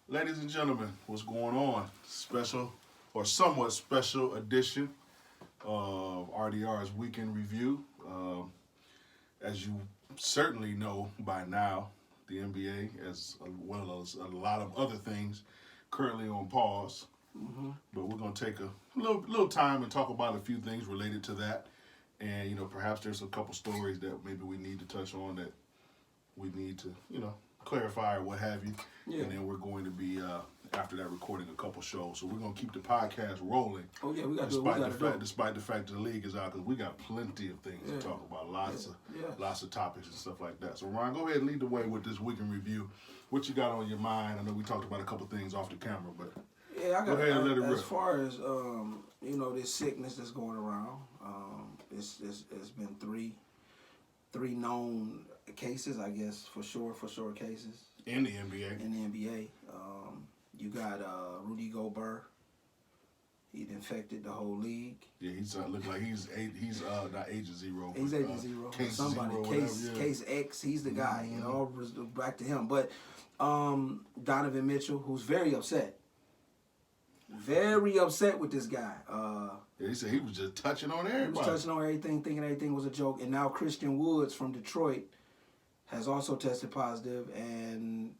Ladies and gentlemen, what's going on? Special or somewhat special edition of RDR's Weekend Review. As you certainly know by now, the NBA, as well as a lot of other things, currently on pause. But we're going to take a little time and talk about a few things related to that. And, perhaps there's a couple stories that maybe we need to touch on that we need to, clarify or what have you. Yeah. And then we're going to be, after that, recording a couple shows. So we're going to keep the podcast rolling. Oh, yeah, we got to Despite the fact that the league is out, because we got plenty of things to talk about. Lots of topics and stuff like that. So, Ryan, go ahead and lead the way with this weekend review. What you got on your mind? I know we talked about a couple things off the camera, but I got, go ahead and let it rip. As far as, this sickness that's going around, it's been three known cases, I guess, for sure cases. In the NBA. You got Rudy Gobert. He'd infected the whole league. Yeah, he's look like he's not Agent Zero. He's Agent Zero. Case X. He's the guy. Back to him. But Donovan Mitchell, who's very upset with this guy. He said he was just touching on everybody. He was touching on everything, thinking everything was a joke. And now Christian Woods from Detroit has also tested positive, and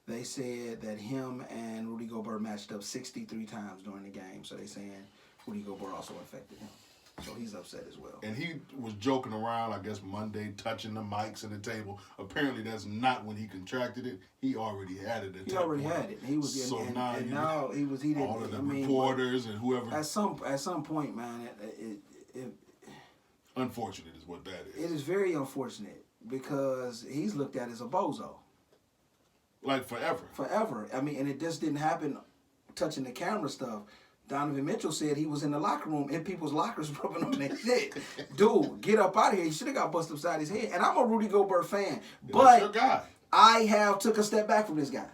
they said that him and Rudy Gobert matched up 63 times during the game. So they're saying Rudy Gobert also infected him. So he's upset as well. And he was joking around, I guess, Monday, touching the mics and the table. Apparently, that's not when he contracted it. He already had it. He already had it. He was. So now he didn't. All of the reporters and whoever. At some point, man, it unfortunate is what that is. It is very unfortunate because he's looked at as a bozo. Like forever. Forever. I mean, and it just didn't happen touching the camera stuff. Donovan Mitchell said he was in the locker room, in people's lockers, rubbing on their shit. Dude, get up out of here. He should have got busted upside his head. And I'm a Rudy Gobert fan. But your guy. I have took a step back from this guy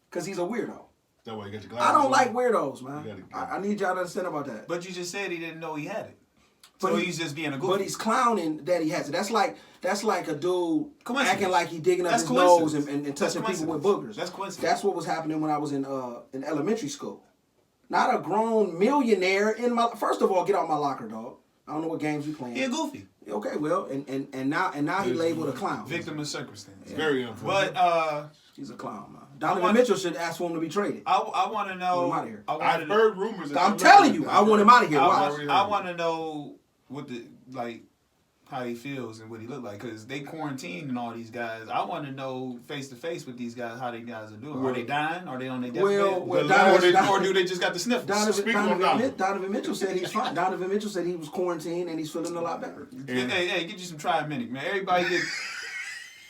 because he's a weirdo. That way you get your glasses I don't on. Like weirdos, man. I need y'all to understand about that. But you just said he didn't know he had it. So he's just being a goofy. But he's clowning that he has it. That's like a dude acting like he digging up his nose and touching people with boogers. That's coincidence. That's what was happening when I was in elementary school. Not a grown millionaire in my. First of all, get out my locker, dog. I don't know what games you playing. He a goofy. Okay, well, and now he labeled a clown. Victim of circumstance. Yeah. Very unfortunate. But he's a clown, man. Donovan Mitchell should ask for him to be traded. I want to know. I want him out of here. I've heard rumors. I'm telling you, I want him out of here. I want to know what how he feels and what he look like, because they quarantined and all these guys. I want to know face to face with these guys how they guys are doing. Are they dying? Are they on their deathbed? Or do they just got the sniffles? Donovan Mitchell said he's fine. Donovan Mitchell said he was quarantined and he's feeling a lot better. Hey, get you some Triaminic, man.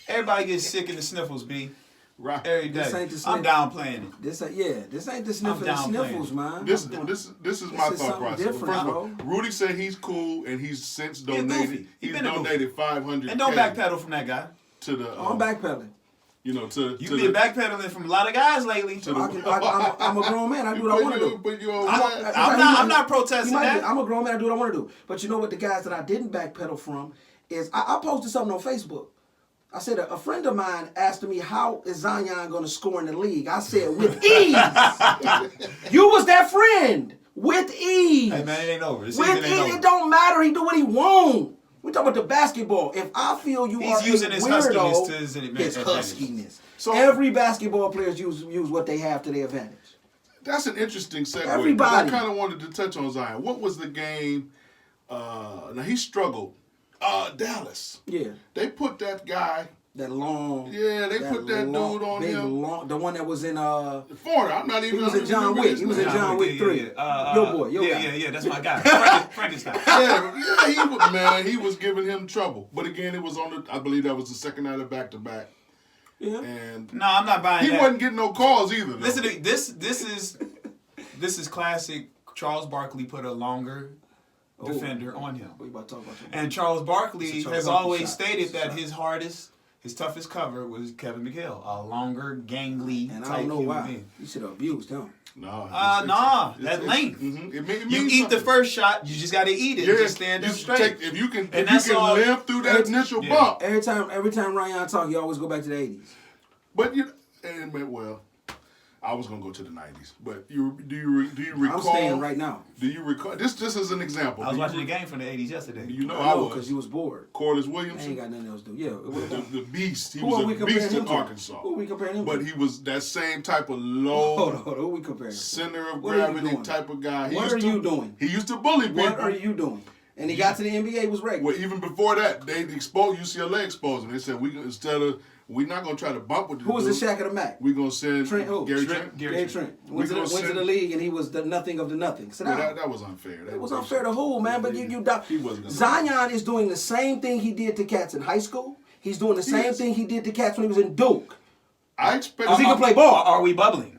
Everybody gets sick in the sniffles, B. Right. Every day. I'm downplaying it. This ain't the sniffles, man. This is my thought process. First of all, Rudy said he's cool and he's since donated. He's donated $500. And don't backpedal from that guy. I'm backpedaling. You've been backpedaling from a lot of guys lately. I'm a grown man. I do what I want to do. But I'm not protesting that. I'm a grown man. I do what I want to do. But you know what? The guys that I didn't backpedal from is I posted something on Facebook. I said, a friend of mine asked me, how is Zion going to score in the league? I said, with ease. You was that friend. With ease. Hey, man, it ain't over. It don't matter. He do what he want. We talking about the basketball. If I feel He's using his huskiness to his advantage. His huskiness. So every basketball player use what they have to their advantage. That's an interesting segue. Everybody. I kind of wanted to touch on Zion. What was the game? Now, he struggled. Dallas. Yeah. They put that guy. That long. Yeah, they put that dude on him. The one that was in Foreigner. I'm not even. He was in John Wick. He was in John Wick 3. Your boy. Your guy. Yeah. That's my guy. Frankenstein. He was giving him trouble. But again, it was I believe that was the second night of back-to-back. Yeah. And no, I'm not buying that. He wasn't getting no calls either. Though. Listen, this is classic. Charles Barkley put a longer defender on him. What you about to talk about? And Charles Barkley has always stated that his toughest cover was Kevin McHale, a longer, gangly and type I don't know why. being. You should have abused him. That length. You eat the first shot, you just got to eat it. Yeah, just stand up straight. If you can live through that initial bump. Every time Ryan talk, you always go back to the 80s. But I was gonna go to the 90s, but do you recall? I'm staying right now. Do you recall? This just as an example. I was watching the game from the 80s yesterday. You know I was because you was bored. Corliss I Williamson. ain't got nothing else to do. Yeah. The beast. He Who are we was a comparing beast him in to? Arkansas. Who are we comparing him But to? he was that same type of Hold low on. Who are we comparing him to? center of What are you gravity doing? type of guy. What are you doing? He used to bully people. What are you doing? And he got to the NBA, was regular. Well, even before that, they exposed UCLA exposed him. They said we're not gonna try to bump with this. Who was dude. the Shaq of the Mac? We're gonna send Trent who? Gary Trent. Trent. Gary Trent. Went to the league and he was the nothing of the nothing. So Well, that was unfair. it was unfair to who, man? But you He wasn't gonna Zion is doing the same thing he did to cats in high school. He's doing the same thing he did to cats when he was in Duke. I expect Because he can play ball. Are we bubbling?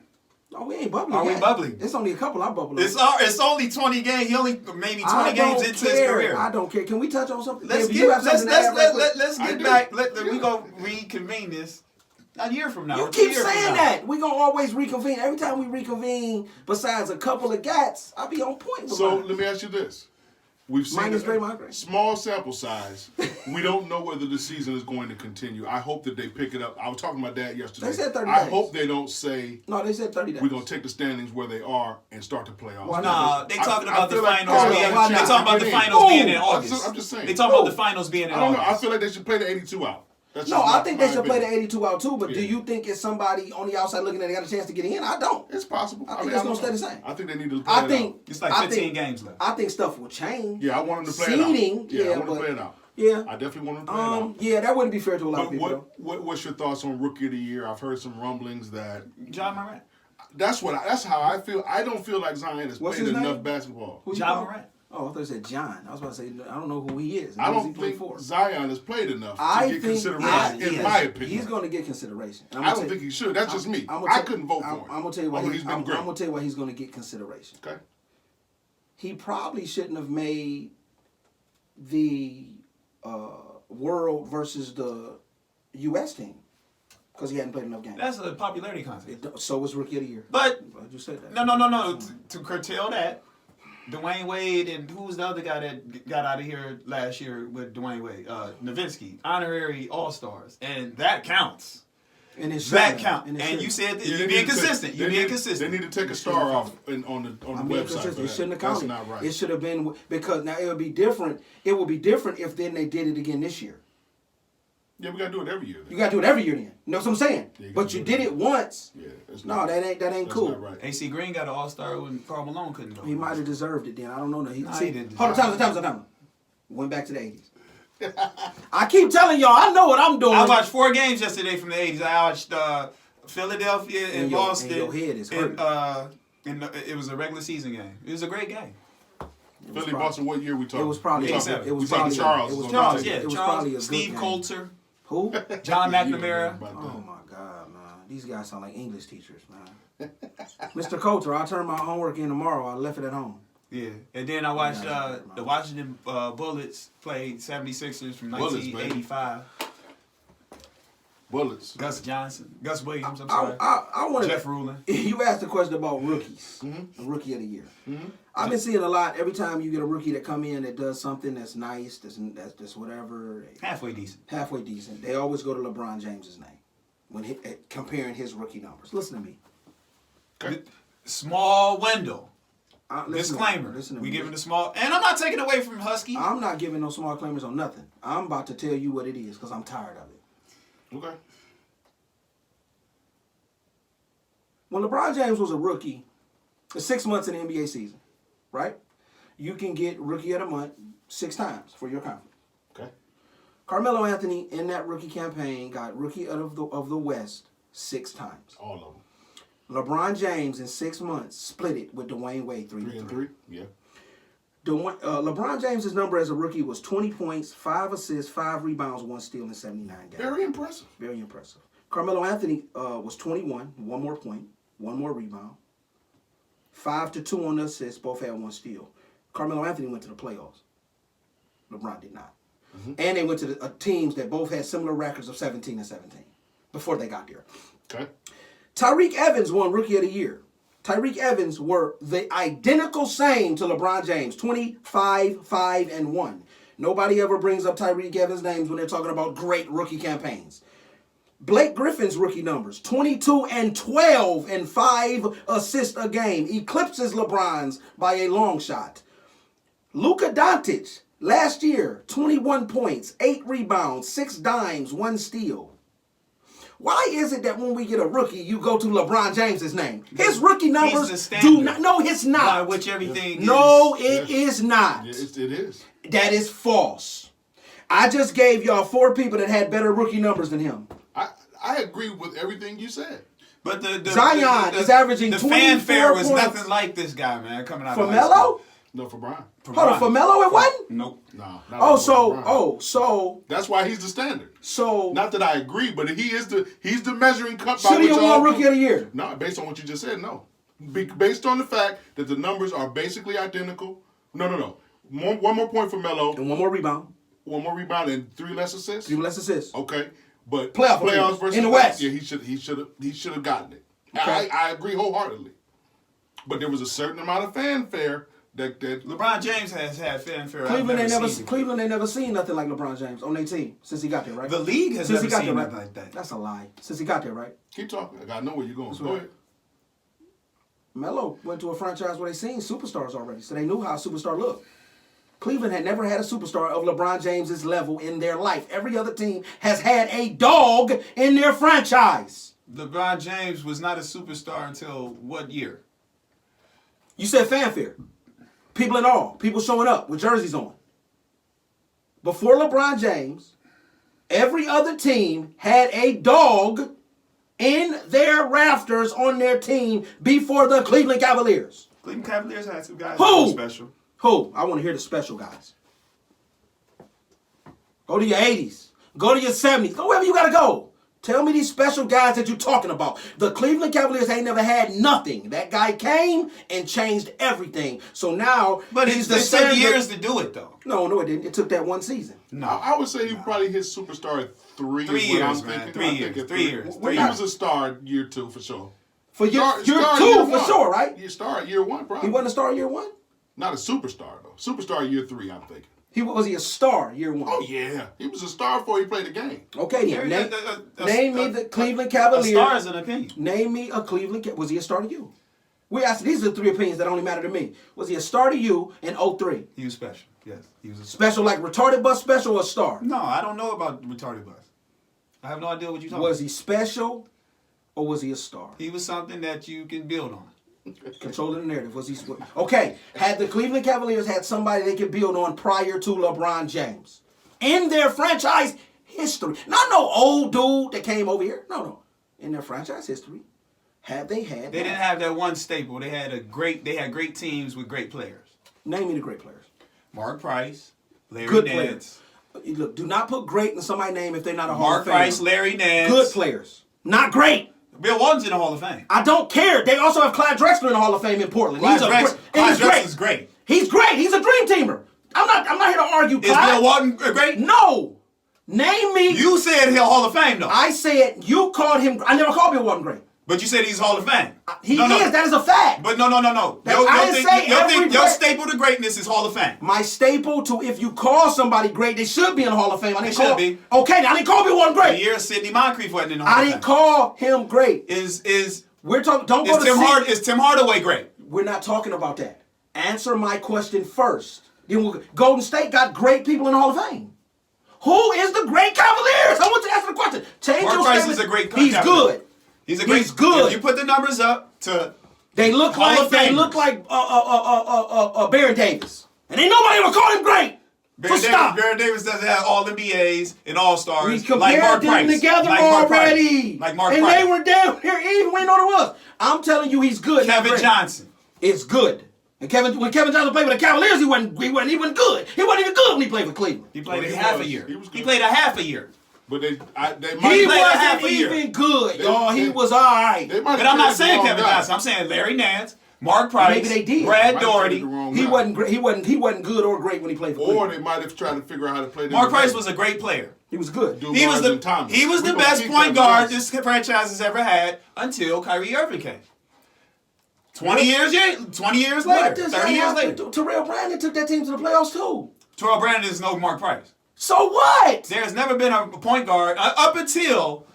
No, we ain't bubbling. Are we yet. bubbling? It's only a couple I'm bubbling. It's only 20 games. He only maybe 20 I games don't into his care. career. I don't care. Can we touch on something? Let's If you have something to add right quick. let's I get do. back. We go reconvene this a year from now. You or 2 keep years from saying now. that. We're going to always reconvene. Every time we reconvene, besides a couple of gats, I'll be on point with So mine. let me ask you this. We've seen Minus a Draymond Green. small sample size. We don't know whether the season is going to continue. I hope that they pick it up. I was talking to my dad yesterday. They said 30 I days. hope they don't say No, they said 30 days. we're going to take the standings where they are and start the playoffs. Why Nah, they talking I about the feel like finals. Paul Being, has a why they chance talking to about the get in. finals being in Who? August. I'm just saying. They talking about Who? the finals being in I don't know. I August. feel like they should play the 82 out. That's No, just I my- think they my should play the opinion. 82 out too, but do Yeah. you think it's somebody on the outside looking at it got a chance to get in? I don't. It's possible. I think mean, it's I gonna don't stay the know. same. I think they need to play I it think out. It's like I 15 think- games left. I think stuff will change. Yeah, I want them to play it out. Seeding, Yeah, I yeah, want to but- play it out. Yeah. I definitely want them to play it out. Yeah, that wouldn't be fair to a lot of But people. what's your thoughts on Rookie of the Year? I've heard some rumblings that John Morant. that's how I feel. I don't feel like Zion has What's played his enough name? basketball. Who you John call? Morant. Oh, I thought you said John. I was about to say I don't know who he is. I Who's he don't playing think for? Zion has played enough I to get think consideration, in my opinion. he's going to get consideration. And I'm I gonna don't tell- think he should. That's just me. I'm gonna I tell- couldn't vote for him. I'm gonna tell you why Although he's been great. I'm gonna tell you why he's gonna get consideration. Okay. He probably shouldn't have made the world versus the U.S. team because he hadn't played enough games. That's a popularity contest. So was Rookie of the Year. But I just said that. no. To curtail that, Dwayne Wade and who was the other guy that got out of here last year with Dwayne Wade? Nowitzki, honorary All-Stars, and that counts. And it That shouldn't. count. it And shouldn't. you said that Yeah, you're they being need to take- consistent. You're they being need- consistent. They need to take a star off on the I'm website. being For consistent. that. It shouldn't have That's counted. not right. It should have been because now it would be different. It would be different if then they did it again this year. Yeah, we gotta do it every year. Then. You got to do it every year then. You know what I'm saying? Yeah, you But gotta you do it did it once. Yeah, that's No, not, that ain't that's cool. not right. AC Green got an All-Star when Karl Malone couldn't go. He might have deserved it then. I don't know. Nah, See, he didn't hold on, deserve time. Went back to the 80s. I keep telling y'all, I know what I'm doing. I watched 4 games yesterday from the 80s. I watched Philadelphia and Boston. and your head is and, hurting. it was a regular season game. It was a great game. Philly, Boston. What year we talking? It was probably We talking- 87. it was we talking probably Charles. It was is Charles, what I'm yeah, it was Charles, probably a good Steve game. Coulter, Who? John Yeah, you don't know McNamara. about that. Oh my God, man! These guys sound like English teachers, man. Mr. Coulter, I'll turn my homework in tomorrow. I left it at home. Yeah, and then I watched Yeah, the Washington Bullets play 76ers from Bullets, baby. 1985. Bullets. Gus Williams, I'm sorry. I want Jeff Rulin. You asked a question about rookies, the Rookie of the Year. I've been seeing a lot. Every time you get a rookie that come in that does something that's nice, that's whatever, Halfway decent. halfway decent, they always go to LeBron James's name when comparing his rookie numbers. Listen to me. Okay. Small window. Listen Disclaimer. Listen to We me. giving a small, and I'm not taking away from Husky. I'm not giving no small claimers on nothing. I'm about to tell you what it is because I'm tired of it. Okay. When LeBron James was a rookie, it's 6 months in the NBA season, right? You can get Rookie of the Month 6 times for your conference. Okay. Carmelo Anthony in that rookie campaign got Rookie of the West 6 times. All of them. LeBron James in 6 months split it with Dwayne Wade 3 3 to and 3. 3. Yeah. LeBron James's number as a rookie was 20 points, 5 assists, 5 rebounds, 1 steal in 79 games. Very impressive. Very impressive. Carmelo Anthony was 21, 1 more point, 1 more rebound, 5 to 2 on the assists, both had 1 steal. Carmelo Anthony went to the playoffs. LeBron did not. And they went to the teams that both had similar records of 17 and 17 before they got there. Okay. Tyreek Evans won Rookie of the Year. Tyreek Evans were the identical same to LeBron James, 25, 5, and 1. Nobody ever brings up Tyreek Evans' names when they're talking about great rookie campaigns. Blake Griffin's rookie numbers, 22 and 12 and 5 assists a game, eclipses LeBron's by a long shot. Luka Doncic, last year, 21 points, 8 rebounds, 6 dimes, 1 steal. Why is it that when we get a rookie, you go to LeBron James's name? His rookie numbers do not. No, it's not. By which everything no, is. it is not. It is. That is false. I just gave y'all 4 people that had better rookie numbers than him. I agree with everything you said. But the Zion is averaging 24 fanfare was points. nothing like this guy, man, coming out For of high school. Melo? No, for Brian. Hold on, for Melo it wasn't? Nope. No. So that's why he's the standard. So not that I agree, but he's the measuring cup. Should he have won Rookie of the Year? No, based on what you just said, no. Based on the fact that the numbers are basically identical. No. One more point for Melo. And one more rebound. One more rebound and 3 less assists. 3 less assists. Okay. But playoffs versus in the West. Yeah, he should have gotten it. Okay. I agree wholeheartedly. But there was a certain amount of fanfare that LeBron James has had fanfare. Cleveland ain't never seen nothing like LeBron James on their team since he got there, right? The league has never seen nothing like that. That's a lie. Since he got there, right? Keep talking. I gotta know where you're going. Go ahead. Melo went to a franchise where they seen superstars already, so they knew how a superstar looked. Cleveland had never had a superstar of LeBron James's level in their life. Every other team has had a dog in their franchise. LeBron James was not a superstar until what year? You said fanfare. People and all. People showing up with jerseys on. Before LeBron James, every other team had a dog in their rafters on their team before the Cleveland Cavaliers. Cleveland Cavaliers had some guys Who? that were special. Who? I want to hear the special guys. Go to your 80s. Go to your 70s. Go wherever you got to go. Tell me these special guys that you're talking about. The Cleveland Cavaliers ain't never had nothing. That guy came and changed everything. So now he's the took years to do it, though. No, it didn't. It took that one season. No, I would say he probably hit superstar at 3 3 years, man. Thinking. 3 years. 3 years. When he was a star year 2 for sure. For year two for sure, right? You star at year 1, probably. He wasn't a star year 1? Not a superstar though. Superstar year 3, I'm thinking. Was he a star year 1? Oh yeah, he was a star before he played the game. Okay, then name me the Cleveland Cavaliers. A star is an opinion. Name me a Cleveland. Was he a star to you? We asked. These are the 3 opinions that only matter to me. Was he a star to you in 03? He was special. Yes, he was a special, like retarded bus special or a star? No, I don't know about retarded bus. I have no idea what you're talking about. Was he special or was he a star? He was something that you can build on. Controlling the narrative. Was he okay? Had the Cleveland Cavaliers had somebody they could build on prior to LeBron James in their franchise history? Not no old dude that came over here. No. In their franchise history, have they had? They didn't have that one staple. They had great teams with great players. Name me the great players. Mark Price, Larry Good Nance. Players. Look, do not put great in somebody's name if they're not a Hall of Famer. Mark Price, Larry Nance. Good players, not great. Bill Walton's in the Hall of Fame. I don't care. They also have Clyde Drexler in the Hall of Fame in Portland. Clyde Drexler's great. He's great. He's a dream teamer. I'm not here to argue. Is Bill Walton great? No. Name me. You said he's Hall of Fame though. I said you called him. I never called Bill Walton great. But you said he's Hall of Fame. He is. That is a fact. But no. Your staple to greatness is Hall of Fame. My staple to if you call somebody great, they should be in the Hall of Fame. They should be. Okay, I didn't call Bill Walton great. The year Sidney Moncrief wasn't in the Hall of Fame. I didn't call him great. We're talking. Is Tim Hardaway great? We're not talking about that. Answer my question first. Golden State got great people in the Hall of Fame. Who is the great Cavaliers? I want you to answer the question. Change Mark your Price statement. is a great He's Cavalier. good. He's good. If you put the numbers up to They look like Baron Davis, and ain't nobody ever called him great. Baron Davis doesn't have all NBAs and All Stars. We compared them together already, like Mark and Price. They were down here even when no one was. I'm telling you, he's good. Kevin Johnson is good. And when Kevin Johnson played with the Cavaliers, he wasn't good. He wasn't even good when he played for Cleveland. He played half a year. He played a half a year. But they he wasn't even good, y'all. He was all right. But I'm not saying Kevin Johnson. I'm saying Larry Nance, Mark Price, maybe they did. Brad Daugherty. He wasn't great. He wasn't good or great when he played for Cleveland. Or they might have tried to figure out how to play. Mark Price was a great player. He was good. He was the best point guard this franchise has ever had until Kyrie Irving came. 20 years later, 30 years later. Terrell Brandon took that team to the playoffs too. Terrell Brandon is no Mark Price. So what? There's never been a point guard up until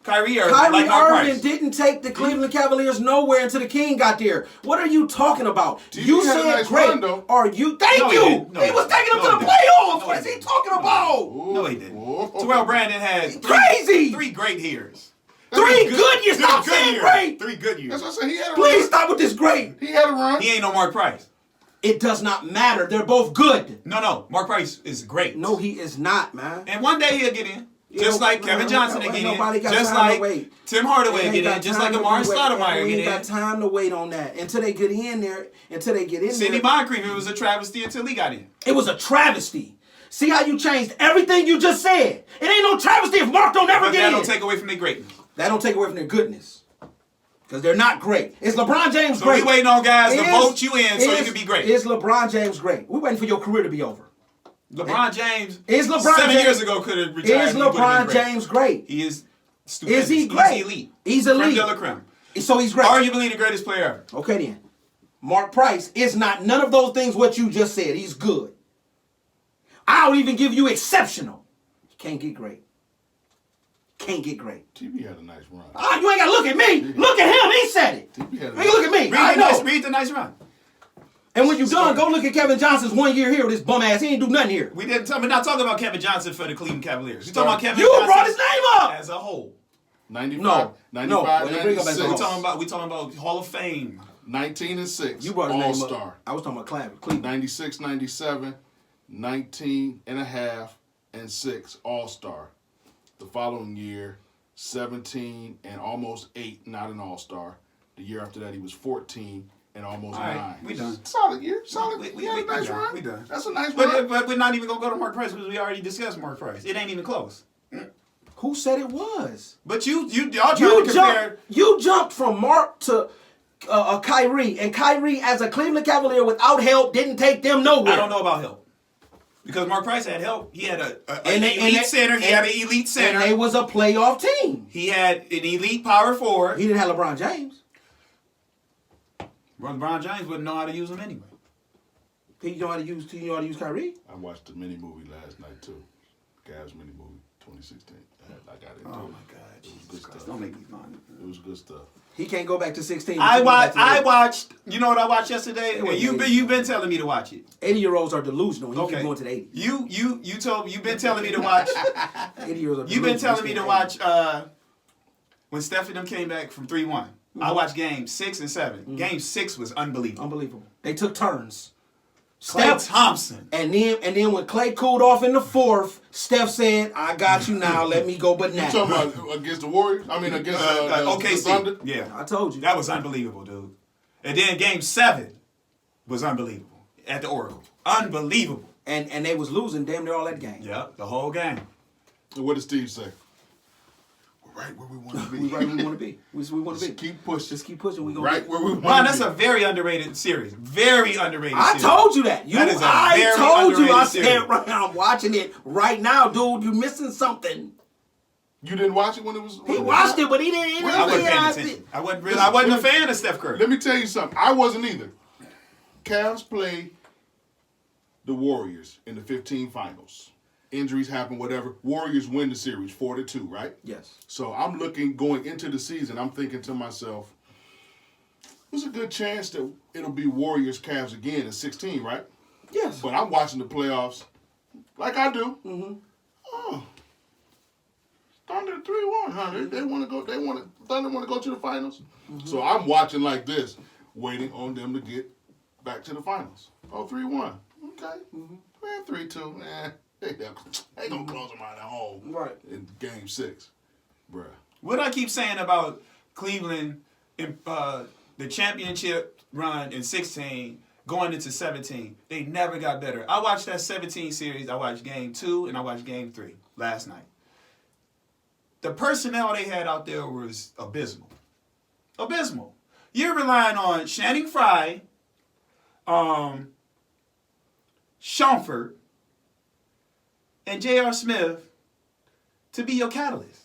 Kyrie Irving, Kyrie like Mark Irving Price. didn't take the Cleveland Cavaliers nowhere until the King got there. What are you talking about? TB You had a said nice great. run, though. Are you? Thank No, he you. didn't. No, he he was didn't. taking them No, to he the didn't. playoffs. No, What he is he didn't. talking about? No, he didn't. Whoa. Terrell Brandon had Crazy. three great years. Three good years. Stop good saying years. great. 3 good years. That's what I said. He had a Please run. stop with this great. He had a run. He ain't no Mark Price. It does not matter. They're both good. No. Mark Price is great. No, he is not, man. And one day he'll get in. You Just know, like Kevin Johnson will ain't get nobody in. got Just time to like wait. Tim Hardaway Ain't get got in. Just time like to Amari wait. Stoudemire We get ain't got in. time to wait on that until they get in there. Until they get in Sidney there. Moncrief, it was a travesty until he got in. It was a travesty. See how you changed everything you just said. It ain't no travesty if Mark don't ever But get that in. don't take away from their greatness. That don't take away from their goodness. Because they're not great. Is LeBron James So great? we waiting on guys to vote you in so you can be great. Is LeBron James great? We waiting for your career to be over. LeBron James, Is LeBron 7 James- years ago, could have retired. Is LeBron James great? He is stupendous. Is he great? He's elite. He's Creme elite. de la creme. So he's great. Arguably the greatest player ever. Okay then. Mark Price is not none of those things what you just said. He's good. I'll even give you exceptional. He can't get great. Can't get great. TB had a nice run. Ah, you ain't gotta look at me. Look at him. He said it. TB had a Hey, look at me. I Read know. the nice run. And when you're done, go look at Kevin Johnson's 1 year here with his bum ass. He ain't do nothing here. We're not talking about Kevin Johnson for the Cleveland Cavaliers. We're talking about Kevin You Johnson brought his name up. as a whole. 95, No. 95, Well, you bring up as a 96. whole. We talking about Hall of Fame. 19 and 6. You brought his name All-Star. up. I was talking about Cleveland. 96, 97, 19 and a half, and 6 All-Star. The following year, 17 and almost 8, not an All-Star. The year after that, he was 14 and almost All right, 9. we done. Solid year. Solid. We He had a nice done. run. We done. That's a nice run. But we're not even going to go to Mark Price because we already discussed Mark Price. It ain't even close. Who said it was? But y'all trying to compare. You jumped from Mark to Kyrie, and Kyrie, as a Cleveland Cavalier without help, didn't take them nowhere. I don't know about help. Because Mark Price had help. He had an they- elite center. He had an elite center. And they was a playoff team. He had an elite power forward. He didn't have LeBron James. LeBron James wouldn't know how to use him anyway. He know how to use Kyrie. I watched the mini movie last night, too. Cavs mini movie, 2016. I got into Oh it. my God, It was Jesus good Christ! stuff. Don't make me fun. It was good stuff. He can't go back to 16. I watched. You know what I watched yesterday? It And wasn't you've been telling me to watch it. 80-year-olds are delusional. He Okay. keep going to the 80s. You've been telling me to watch. 80-year-olds are You've been delusional. telling me He's to still watch when Steph and them came back from 3-1. I watched games 6 and 7. Game 6 was 80. unbelievable. Unbelievable. They took turns. Klay Thompson. And then when Clay cooled off in the fourth, Steph said, "I got you now. Let me go." But You now, talking about against the Warriors? I mean, against the OKC. Thunder? Yeah, I told you. that was unbelievable, dude. And then game 7 was unbelievable at the Oracle. Unbelievable. And they was losing damn near all that game. Yeah, the whole game. And what did Steve say? We're right where we want to be. We right where we want to be. We want to be. Just keep pushing. Just keep pushing. We gonna Right get- where we want Man, to that's be. a very underrated series. Very underrated I series. told you that. That is a I very told you. I underrated said series. right now. I'm watching it right now, dude. You missing something. You didn't watch it when it was. He watched it, but he didn't. Well, I wasn't paying I attention. I wasn't a fan of Steph Curry. Let me tell you something. I wasn't either. Cavs played the Warriors in the 15 finals. Injuries happen, whatever. Warriors win the series 4-2, right? Yes. So I'm looking, going into the season, I'm thinking to myself, there's a good chance that it'll be Warriors Cavs again in 16, right? Yes. But I'm watching the playoffs like I do. Mm-hmm. Oh. Thunder 3-1, huh? They want to go, Thunder want to go to the finals. Mm-hmm. So I'm watching like this, waiting on them to get back to the finals. Oh, 3-1. Okay. Mm-hmm. Man, 3-2. They gonna close them out at home. Right. In game 6. Bruh. What I keep saying about Cleveland in the championship run in 16 going into 17, they never got better. I watched that 17 series. I watched game 2 and I watched game 3 last night. The personnel they had out there was abysmal. Abysmal. You're relying on Channing Frye, Shumpert, and J.R. Smith to be your catalyst.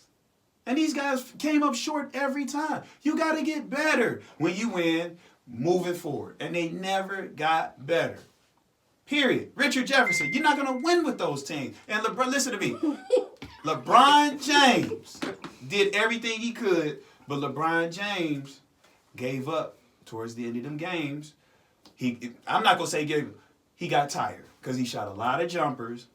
And these guys came up short every time. You got to get better when you win moving forward. And they never got better. Period. Richard Jefferson, you're not going to win with those teams. And LeBron, listen to me. LeBron James did everything he could, but LeBron James gave up towards the end of them games. I'm not gonna say he got tired because he shot a lot of jumpers,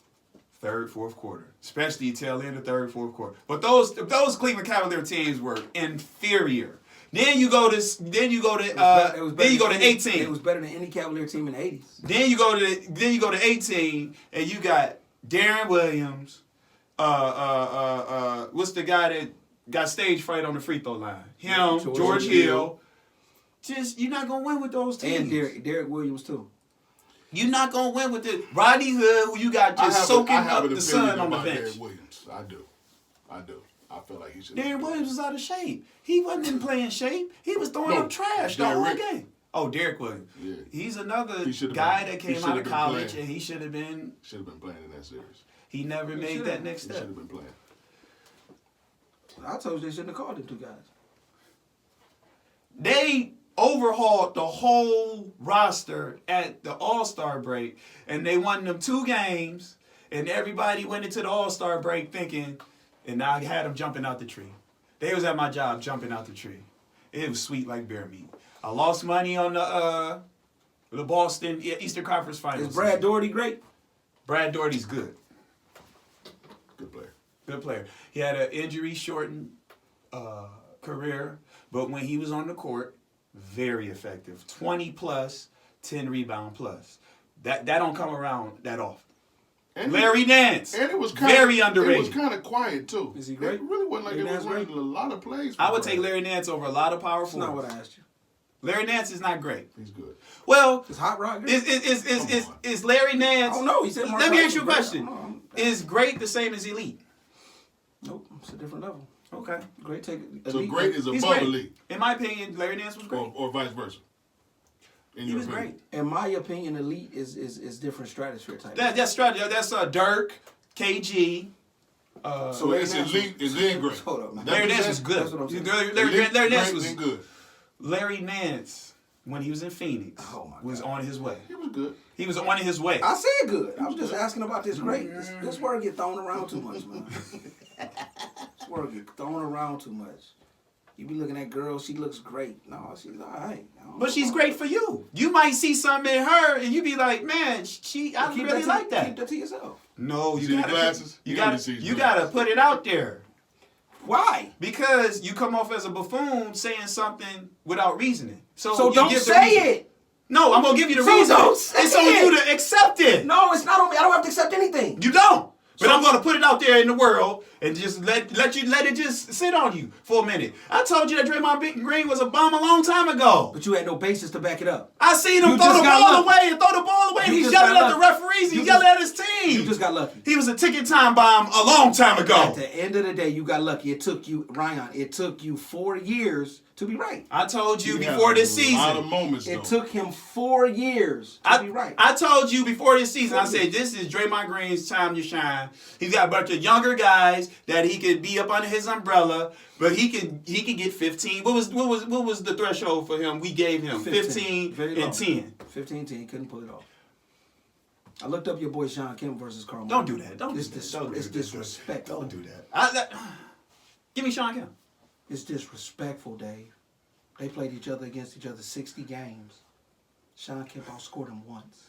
third, fourth quarter, especially tail end of third, fourth quarter. But those Cleveland Cavalier teams were inferior. Then you go to 18. It was better than any Cavalier team in the 80s. Then you go to 18, and you got Darren Williams. What's the guy that got stage fright on the free throw line? Him, George Hill. Just you're not gonna win with those teams. And Derek Williams too. You're not gonna win with it. Rodney Hood, who you got just soaking up the sun on the bench. Derek Williams. I do. I feel like he should. Darren Williams was out of shape. He wasn't in playing shape. He was throwing up trash the whole game. Oh, Derek Williams. Yeah. He's another guy that came out of college and he should have been playing in that series. He never made that next step. He should have been playing. I told you they shouldn't have called them two guys. They overhauled the whole roster at the All-Star break, and they won them 2 games, and everybody went into the All-Star break thinking, and now I had them jumping out the tree. They was at my job jumping out the tree. It was sweet like bear meat. I lost money on the Boston Eastern Conference Finals. Is Brad Daugherty great? Brad Daugherty's good. Good player. Good player. He had an injury-shortened career, but when he was on the court, very effective. 20 plus, 10 rebound plus. That don't come around that often. And Larry Nance. And it was very underrated. It was kind of quiet too. Is he great? It really wasn't like Larry it was Nance winning a lot of plays. I would take Larry Nance over a lot of power forwards. That's not what I asked you. Larry Nance is not great. He's good. Well, is Hot Rod great? Is Larry Nance? I don't know. He said let me ask you a question. Is great the same as elite? Nope, it's a different level. Okay. Great take. So great is above elite. In my opinion, Larry Nance was great. Or vice versa. He was great. In my opinion, elite is different stratosphere type. That's strategy. That's Dirk, KG. So it's elite and then great. Hold up, man. Larry Nance was good. That's what I'm saying. Larry Nance was good. Larry Nance, when he was in Phoenix, was on his way. He was good. He was on his way. I said good. I was just asking about this great. This word get thrown around too much, man. This word get thrown around too much. You be looking at girls, she looks great. No, she's all right. But she's great for you. You might see something in her, and you be like, man, I really like that. Keep that to yourself. No, you gotta, glasses? You gotta put it out there. Why? Because you come off as a buffoon saying something without reasoning. So don't say it. No, I'm gonna give you the reason. It's on you to accept it. No, it's not on me. I don't have to accept anything. You don't. But I'm gonna put it out there in the world and just let it just sit on you for a minute. I told you that Draymond Green was a bum a long time ago. But you had no basis to back it up. I seen him throw the ball away. He's yelling at the referees. He's yelling at his team. You just got lucky. He was a ticking time bomb a long time ago. At the end of the day, you got lucky. It took you, Ryan, 4 years to be right. I told you before this season. A lot of moments, it took him 4 years to be right. I told you before this season, I said, this is Draymond Green's time to shine. He's got a bunch of younger guys that he could be up under his umbrella, but he could get 15. What was the threshold for him? We gave him 15 and 10. 15-10, couldn't pull it off. I looked up your boy Sean Kemp versus Karl. Don't do that. It's disrespectful. Don't do that. Give me Sean Kemp. It's disrespectful, Dave. They played against each other 60 games. Sean Kemp outscored him once.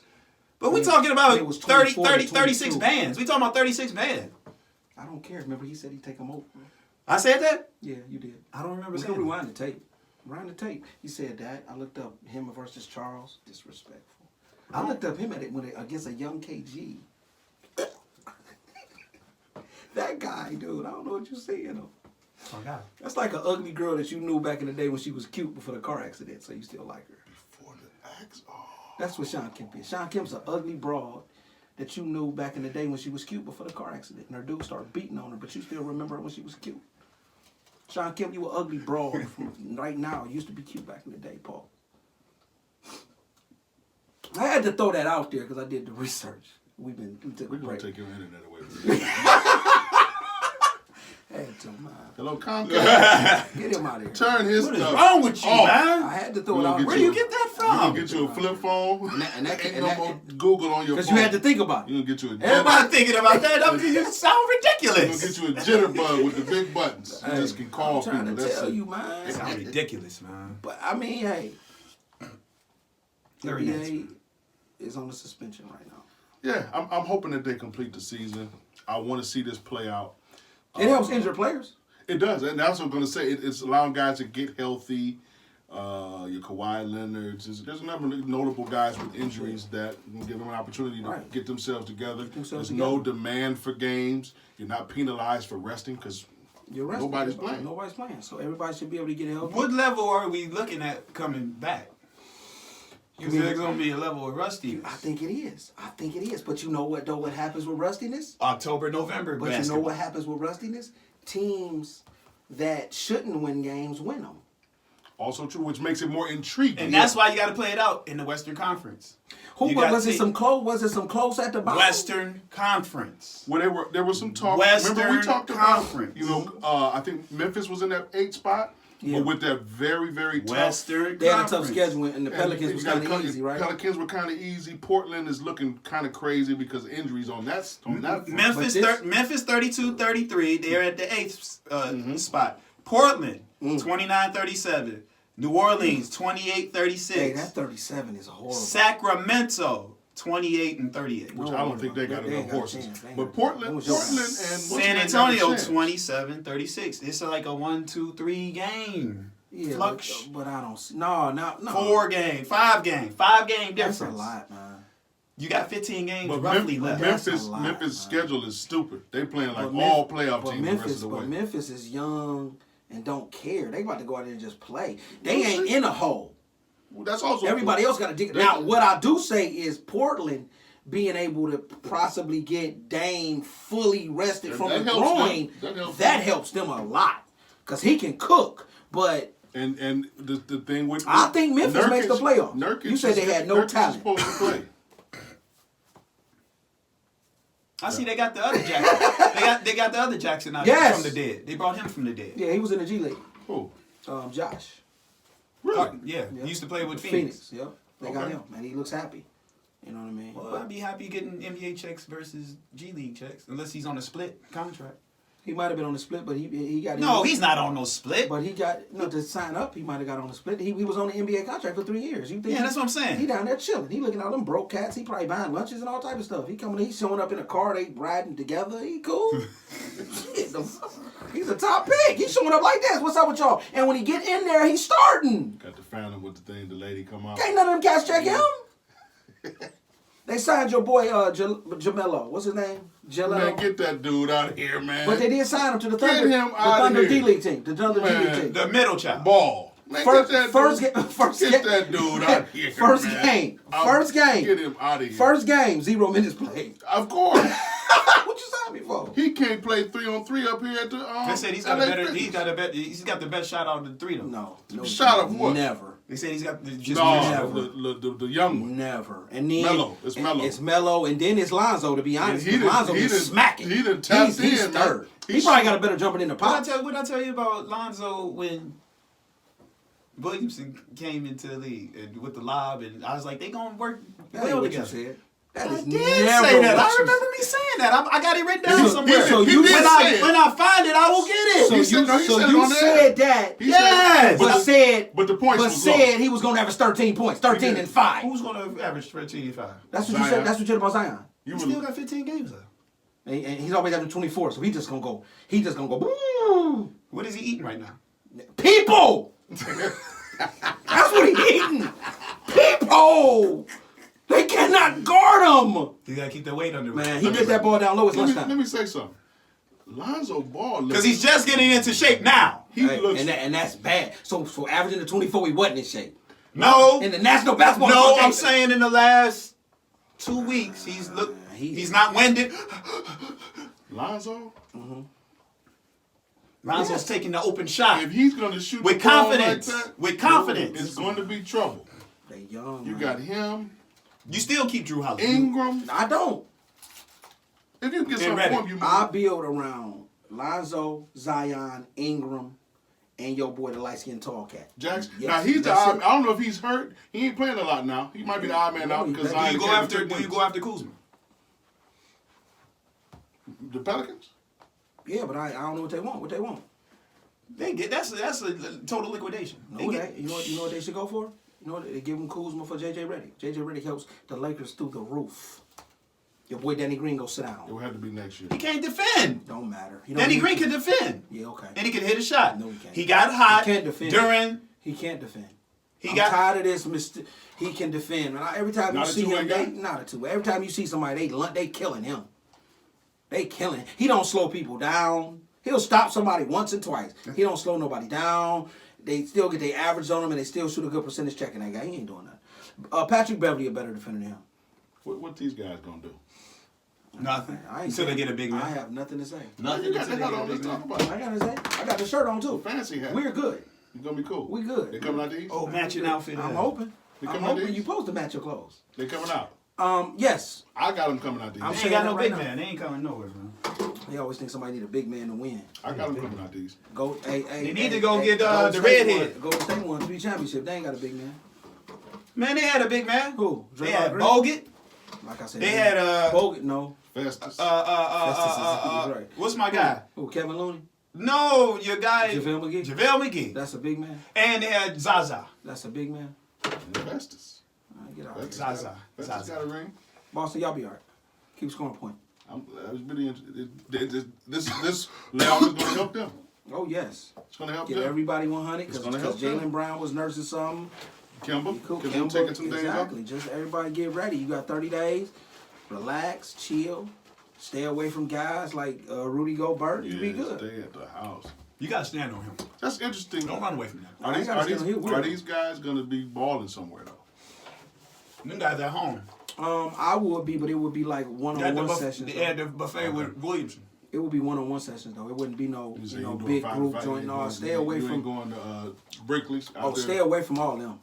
But we're talking about 36 bands. We talking about 36 bands. I don't care. Remember, he said he'd take them over. I said that? Yeah, you did. I don't remember saying that. We can rewind the tape. Rewind the tape. He said that. I looked up him versus Charles. Disrespectful. I looked up him against a young KG. That guy, dude. I don't know what you're saying. Oh, God. That's like an ugly girl that you knew back in the day when she was cute before the car accident, so you still like her. Before the accident? Oh. That's what Sean Kemp is. Sean Kemp's an ugly broad that you knew back in the day when she was cute before the car accident, and her dude started beating on her, but you still remember her when she was cute. Sean Kemp, you an ugly broad from right now. You used to be cute back in the day, Paul. I had to throw that out there because I did the research. We're going to take your internet away from you. Had to. Hello, Comcast. Get him out of here. Turn his What is stuff wrong with you, off. man? I had to throw it out. Where do you get that You gonna from? get you a flip phone. And that- Ain't no more Google on your phone. Because you had to think about it. You gonna get you a Everybody thinking about that. You sound You gonna ridiculous. get you a jitterbug with the big buttons. You just can call I'm trying people. to That's tell it. you, man. It sounds ridiculous, man. But I mean, hey, Very nice. NBA is on the suspension right now. Yeah, I'm hoping that they complete the season. I want to see this play out. It helps injured players. It does, and that's what I'm going to say. It's allowing guys to get healthy. Your Kawhi Leonards. There's a number of notable guys with injuries that give them an opportunity to Right. get themselves together. themselves There's no together. demand for games. You're not penalized for resting because You're resting. nobody's playing. Nobody's playing. So everybody should be able to get healthy. What level are we looking at coming back? You think there's going to be a level of rustiness? I think it is. But you know what, though, what happens with rustiness? October, November But basketball. you know what happens with rustiness? Teams that shouldn't win games win them. Also true, which makes it more intriguing. And that's why you got to play it out in the Western Conference. Was it some close? Was it some close at the bottom? Western Conference. Well, there was some talk. Western Remember we talked Conference. about, I think Memphis was in that 8 spot, Yeah. but with that very, very tough. Western They had a Conference. tough schedule, and the and Pelicans you was gotta kind of cut- easy, right? Pelicans were kind of easy. Portland is looking kind of crazy because of injuries on that front. Memphis, But this- Memphis 32-33. They're at the 8th spot. Portland 29-37. New Orleans 28-36. Hey, that 37 is horrible. Sacramento 28-38. Which I don't think they got They ain't enough got a horses. chance. They ain't But got a Portland, chance. and what's San the name Antonio got a chance. 27-36. It's like a 1-2-3 game. Yeah, Flux. but I don't see. No. 5 game difference. That's a lot, man. You got 15 games But roughly left. That's Memphis a lot, Memphis' man. schedule is stupid. They playing like But all Memphis- playoff but teams the rest of the way. But Memphis is young and don't care. They about to go out there and just play. They ain't in a hole. Well, that's also Everybody else got to dig. Now, what I do say is Portland being able to possibly get Dame fully rested That- from that the helps them. groin, That helps them. helps them a lot because he can cook. But And the thing with I think Memphis makes the playoffs. Nurkic You said they had no Nurkic is talent. supposed to play. I see they got the other Jackson. they got the other Jackson out Yes. from the dead. They brought him from the dead. yeah, he was in the G League. Who? Josh. Really? Yeah, Yeah. he used to play with Phoenix. Yep. They got Okay. him, and he looks happy. You know what I mean? Well, But I'd be happy getting NBA checks versus G League checks, unless he's on a split contract. he might have been on the split, but he got No, he's not on no split. But he got to sign up. He might have got on the split. He was on the NBA contract for 3 years. You think? Yeah, that's what I'm saying. He down there chilling. He looking at all them broke cats. He probably buying lunches and all type of stuff. He coming. He's showing up in a car. They riding together. He cool. Shit, he's a top pick. He's showing up like this. What's up with y'all? And when he get in there, he's starting. Got the Phantom with the thing. The lady come out. Ain't none of them cats check him. They signed your boy Jamelo. What's his name? Jello. Man, get that dude out of here, man. But they did sign him to the Get Thunder. him The outta Thunder here. D League team. The Thunder D Man, League team. The middle child. Ball. Man, First get that dude out of here. First man. game. First game. Get him out of here. First game, 0 minutes played. Of course. What you signed me for? He can't play 3-on-3 up here at the. They said he's got a LA better. Fitness. He's got the best shot out of the three though. No. Shot of what? Never. They said he's got just No, the young one. Never. And then Melo. It's Melo. It's Melo, and then it's Lonzo. To be honest, he done- Lonzo he is done- smacking. he done tapped He's in, man. third. He He's- probably got a better jumper than the pop. What I tell you about Lonzo when Williamson came into the league and with the lob, and I was like, they gonna work That ain't well what together. you said. That I is did never say that. what I you remember me saying that. I got it written down He- somewhere. so he you- did when say it. I find it, I will get it. So He said- you, no, he so said it you on there. said that, He Yes. said, but the points but was low. said he was going to average 13 points, 13 and 5. Who's gonna average 13-5? That's what you Zion. said. That's what you said about Zion. You He still were, got 15 games left. And he's always having 24, so he just gonna go. He just gonna go. Boom. What is he eating right now? People. That's what he eating. People. They cannot guard him. You gotta keep the weight under. Man, he get that ball down low. It's let lunchtime. me say something. Lonzo Ball looks. Because he's just getting into shape now. He Hey, looks. and that's bad. So averaging the 24, he wasn't in shape. No, In the National Basketball no, I'm Association. saying in the last 2 weeks he's not winded. Lonzo. Lonzo's taking the open shot If he's going to shoot with the ball confidence. like that, With confidence. it's going to be trouble. They young. You man. got him, You still keep Drew Holiday. Ingram. I don't. If you get And some Reddick. form, you I build around Lonzo, Zion, Ingram, and your boy, the light-skinned tall cat. Jackson. Yes, Now, he's the that's odd. it. I don't know if he's hurt. He ain't playing a lot now. He might be the odd man out because Do Zion Do you go after Kuzma? the Pelicans? Yeah, but I don't know what they want. What they want? They get that's a total liquidation. No, you know what they should go for? You know what? They give him Kuzma for JJ Redick. JJ Redick helps the Lakers through the roof. Your boy Danny Green go sit It down. will have to be next year. He can't defend. Don't matter. He don't Danny need Green to. can defend. Yeah, okay. And he can hit a shot. No, he can't. He got hot He can't defend. during. He can't defend. I'm tired of this. He can defend. Man, every time Not you a see two-way him, guy? not a two. Every time you see somebody, they killing him. They killing. He don't slow people down. He'll stop somebody once and twice. He don't slow nobody down. They still get their average on him, and they still shoot a good percentage checking that guy. He ain't doing that. Patrick Beverly a better defender than him. What these guys gonna do? Nothing. I ain't Until they saying- get a big man. I have nothing to say. Nothing You got until the they hell get a on. Let's big talk man. about I it. got to say. I got the shirt on too. Fancy hat. We're good. It's gonna be cool. We good. They coming out these? Oh, matching outfit. I'm hoping. They I'm coming out hoping these? you supposed to match your clothes. They coming out. Yes. I got them coming out these. I'm They ain't saying got that no right big now. man. They ain't coming nowhere, man. They always think somebody need a big man to win. I got them coming out these. Go, hey, They need to go get, Golden the State redhead. Golden State won 3 championships. They ain't got a big man. Man, they had a big man. Who? They Draymond had Green? Bogut. Like I said, They had Bogut. No. Festus. Right. What's my guy? Who? Kevin Looney. No, your guy. JaVale McGee. JaVale McGee. That's a big man. And they had Zaza. That's a big man. Festus. All right, get out. Festus Here. Zaza. Festus Zaza. got a ring. Boston, y'all be all right. Keep scoring point. I was really interested. This layoff is going to help them. Oh yes. It's going to help Get them. everybody 100 It's gonna help because them. Jaylen Brown was nursing something. Kimber, Cool. because they're taking some days off. Exactly. Just everybody get ready. You got 30 days. Relax, chill, stay away from guys like Rudy Gobert. You be good. Stay at the house. You got to stand on him. That's interesting. Don't run away from that. Are I these, gotta are stay these, on here. are these guys going to be balling somewhere, though? Them guys at home. I would be, but it would be like one-on-one sessions. They had the buffet with Williamson. It would be one-on-one sessions though. It wouldn't be no, You say you know, you doing big 5 to group 5, joint. you No, ain't stay going- away you from. ain't going to Brinkley's out Oh, there stay away from all them.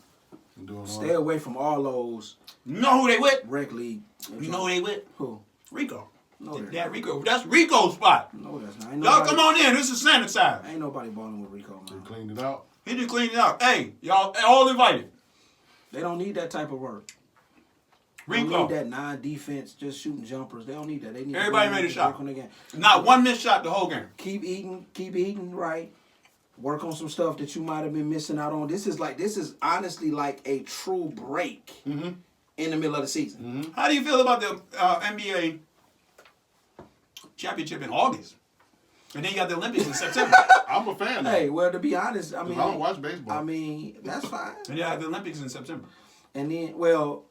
and doing all Stay that. away from all those You know who they with? rec league. You know who they with? Who? Rico. No, they're That not. Rico. That's Rico's spot. No, that's not. Ain't Y'all nobody, come on in. This is sanitizer. Ain't nobody balling with Rico, They man. cleaned it out. He just cleaned it out. Hey, y'all all invited. They don't need that type of work. They Rico. don't need that non-defense, just shooting jumpers. They don't need that. They need Everybody to made a work shot. on the game. Not one missed shot the whole game. Keep eating right. Work on some stuff that you might have been missing out on. This is honestly like a true break in the middle of the season. How do you feel about the NBA championship in August? And then you got the Olympics in September. I'm a fan of Hey, it. well, to be honest, I 'Cause mean, I don't watch baseball. I mean, that's fine. And you have the Olympics in September. And then, well,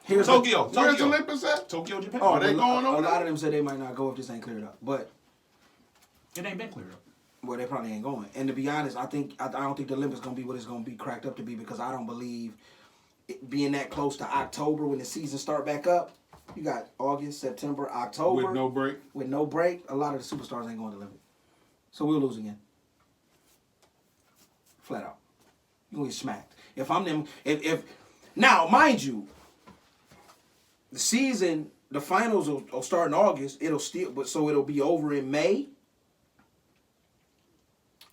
here's Tokyo. Where's the Olympics at? Tokyo, Japan. Are they going a over lot there? of them said they might not go if this ain't cleared up, but It ain't been cleared up. well, they probably ain't going. And to be honest, I don't think the Olympics gonna be what it's gonna be cracked up to be because I don't believe it being that close to October when the season start back up. You got August, September, October With no break? with no break. A lot of the superstars ain't going to the Olympics, so we'll lose again. Flat out, you gonna get smacked. If I'm them, if now mind you, the season, the finals will start in August. So it'll be over in May.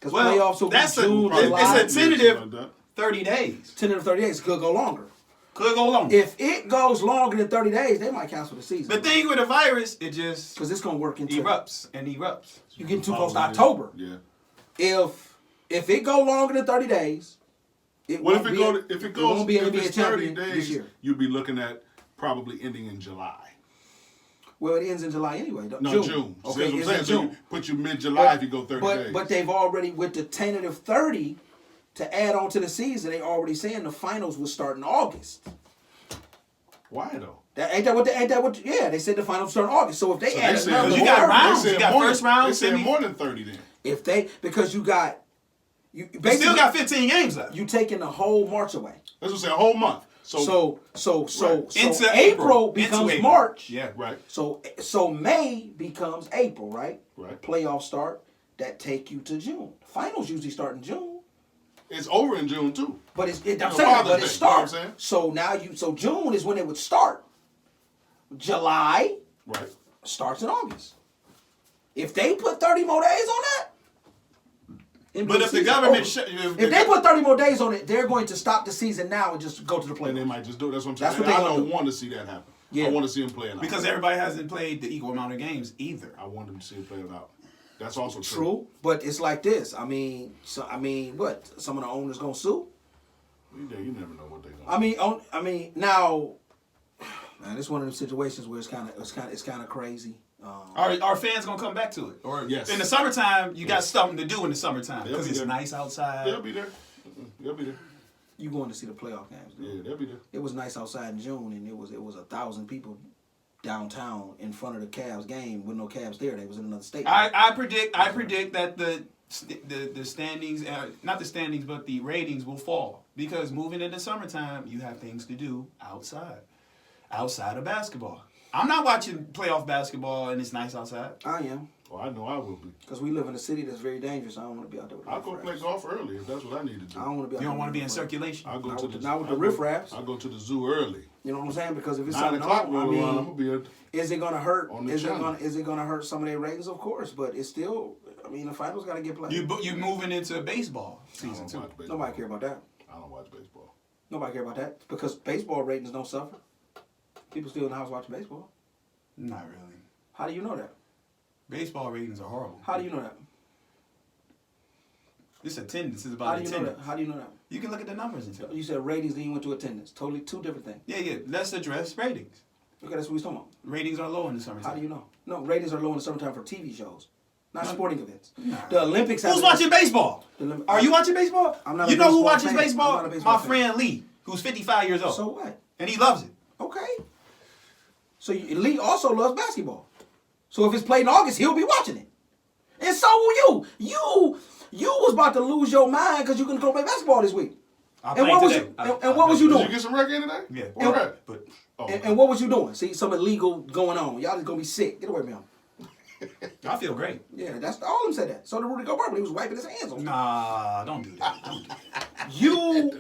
Because playoffs will be June, July. it's a tentative 30 days. 10 to 30 days. Could go longer. Could go longer. If it goes longer than 30 days, they might cancel the season. The thing with the virus, it just Because it's going to work into erupts and erupts. You getting too close to October. Yeah. If it go longer than 30 days, it Well, won't if it be goes, a- if it won't be an goes, if NBA it's 30 champion this days, year. you'd be looking at probably ending in July. Well, it ends in July anyway. No, June. Okay, See, that's it what I'm ends saying. in So June. you put you mid-July if you go 30 days. But they've already, with the tentative 30, to add on to the season, they already saying the finals will start in August. Why though? Ain't that what? Yeah, they said the finals start in August. So if they add said- another, You got more- rounds. They said You got more first than- round, They said semi. more than 30 then. If they because you got you You basically still got 15 games left. you taking the whole March away. That's what I'm saying. A whole month. So Into April April. becomes Into April. March. Yeah. right. So May becomes April, right? Right. Playoffs start that take you to June. Finals usually start in June, It's over in June too. but I'm No, saying, Father's but Day, it you know what I'm starts. saying? So now so June is when it would start. July Right. starts in August. If they put 30 more days on that, But if the government, if they put 30 more days on it, they're going to stop the season now and just go to the playoffs. And they might just do it. That's what I'm saying. That's what I they don't gonna do. want to see that happen. Yeah. I want to see them play it out. because everybody hasn't played the equal amount of games either. I want them to see them play it out. That's also True, but it's like this. I mean, what? Some of the owners gonna sue? You never know what they're going to I mean, now, man, it's one of them situations where it's kind of crazy. Are fans gonna come back to it? Or Yes. in the summertime, you got something to do in the summertime They'll because be it's there. nice outside. They'll be there. They'll be there. You going to see the playoff games? Though. Yeah, they'll be there. It was nice outside in June, and it was 1,000 people downtown in front of the Cavs game with no Cavs there. They was in another state. I predict that the standings, not the standings, but the ratings will fall because moving into summertime, you have things to do outside of basketball. I'm not watching playoff basketball and it's nice outside. I am. Oh, I know I will be. Because we live in a city that's very dangerous. I don't want to be out there with the I'll go play riffraffs. golf early if that's what I need to do. I don't want to be out You there don't want to with be in the circulation. I'll go Not to with the the- not with the riffraffs. I'll go to the zoo early. You know what I'm saying? Because if it's 9 something o'clock home, roll around, I'm gonna be is it gonna hurt? on the Is channel. it gonna hurt some of their ratings? Of course, but it's still. I mean, the finals gotta get played. You moving into baseball season too. Nobody care about that. I don't watch baseball. Nobody care about that because baseball ratings don't suffer. People still in the house watching baseball. Not really. How do you know that? Baseball ratings are horrible. How do you know that? This attendance is How about do you know attendance. that? How do you know that? You can look at the numbers and tell. You said ratings, then you went to attendance. Totally two different things. Yeah. Let's address ratings. Okay, that's what we're talking about. Ratings are low in the summertime. How do you know? No, ratings are low in the summertime for TV shows, not No. sporting events. Nah. The Olympics. Who's watching baseball? Are you watching baseball? I'm not a You know who baseball watches fan. baseball? I'm not a baseball My fan. friend Lee, who's 55 years old. So what? And he loves it. Okay. So Lee also loves basketball. So if it's played in August, he'll be watching it. And so will you. You was about to lose your mind because you couldn't go play basketball this week. I And what was you, and what was you Did doing? you get some rec in today? Yeah. Where at? But Oh, And what was you doing? See, some illegal going on. Y'all just gonna be sick. Get away from him. I feel great. Yeah, that's all of them said that. So did Rudy Gobert, but he was wiping his hands on him. Nah, don't do that. Don't do that. You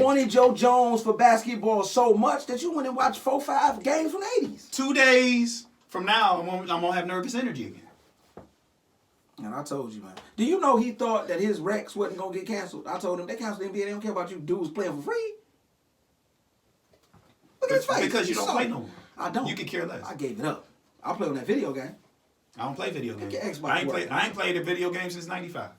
wanted Joe Jones for basketball so much that you went and watched 4-5 games from the 80s. 2 days from now, I'm gonna have nervous energy again. And I told you, man. Do you know he thought that his Rex wasn't going to get canceled? I told him, they canceled the NBA. They don't care about you dudes playing for free. Look at his face. Because you He's don't soft. play no more. I don't. You could care less. I gave it up. I play on that video game. I don't play video games. Your Xbox I work. ain't played a video game since '95.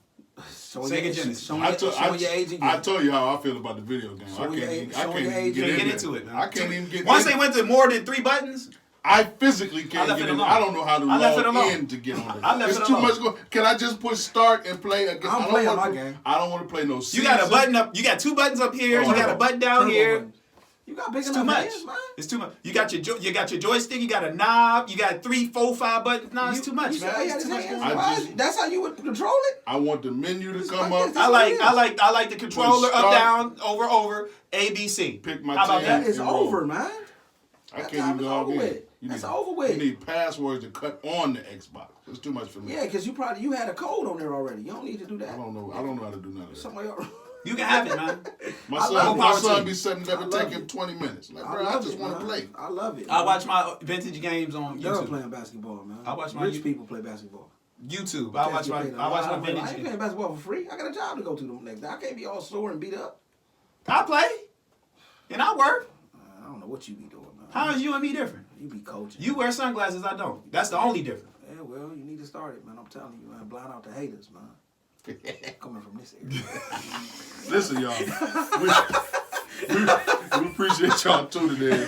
Showing Sega your, Genesis. Showing, I your, told showing your age again. I told you how I feel about the video game. Showing your age- showing your age. Can't in get there. into it, man. I can't even get Once in. they went to more than 3 buttons, I physically can't left get it in. alone. I don't know how to I left it log alone. in to get on it. I left It's it too alone. much going. Can I just push start and play again? I'm I don't playing wanna my put- game. I don't want to play no you season. got a button up. You got 2 buttons up here. Oh, you got a no. button down Turbo here. button. You got big It's enough too much. hands, man. It's too much. You got your joystick. You got a knob. You got 3, 4, 5 buttons. No, it's too much, You said man. he had It's his too much hands. going on. I Why? just- That's how you would control it? I want the menu to It's come like up. this. I like the controller start. up, down, over, ABC. Pick my How about team. that? That is and roll. over, man. I That can't time even is log over in. with. You That's need- over with. You need passwords to cut on the Xbox. It's too much for me. Yeah, because you had a code on there already. You don't need to do that. I don't know how to do none of that. Somebody else. You can have it, man. My I son, love my it. son be setting it up I and love taking it. 20 minutes. Like, I bro, I love just it, want to man. play. I love it. I man. watch my vintage games on Love YouTube. playing basketball, man. I watch my Rich you- people play basketball. YouTube. I watch my I ain't vintage. playing basketball for free. I got a job to go to the next day. I can't be all sore and beat up. I play, and I work. I don't know what you be doing, man. How is you and me different? You be coaching. You wear sunglasses. I don't. That's the only difference. Yeah, well, you need to start it, man. I'm telling you, man. Blind out the haters, man. Coming from this area. Listen, y'all. We appreciate y'all tuning in.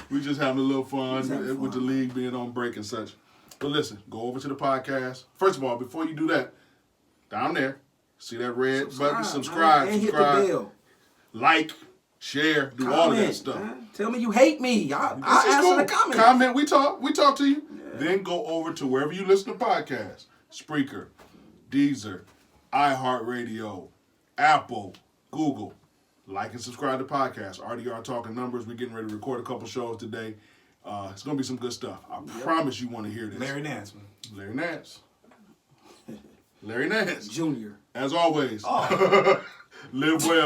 We just having a little fun with the league being on break and such. But listen, go over to the podcast. First of all, before you do that, down there, see that red button? Subscribe. Man. And hit the bell. Like, share, do all of that stuff. Man. Tell me you hate me. I This is answer cool. the comments. Comment. We talk to you. Yeah. Then go over to wherever you listen to podcasts. Spreaker, Deezer, iHeartRadio, Apple, Google. Like and subscribe to the podcast. RDR Talking Numbers. We're getting ready to record a couple shows today. It's going to be some good stuff. I promise you want to hear this. Larry Nance, man. Larry Nance. Larry Nance. Junior. As always. Oh. Live well.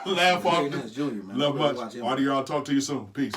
Laugh Larry often. Nance Jr., man. Love Really much. watch him. RDR, talk to you soon. Peace.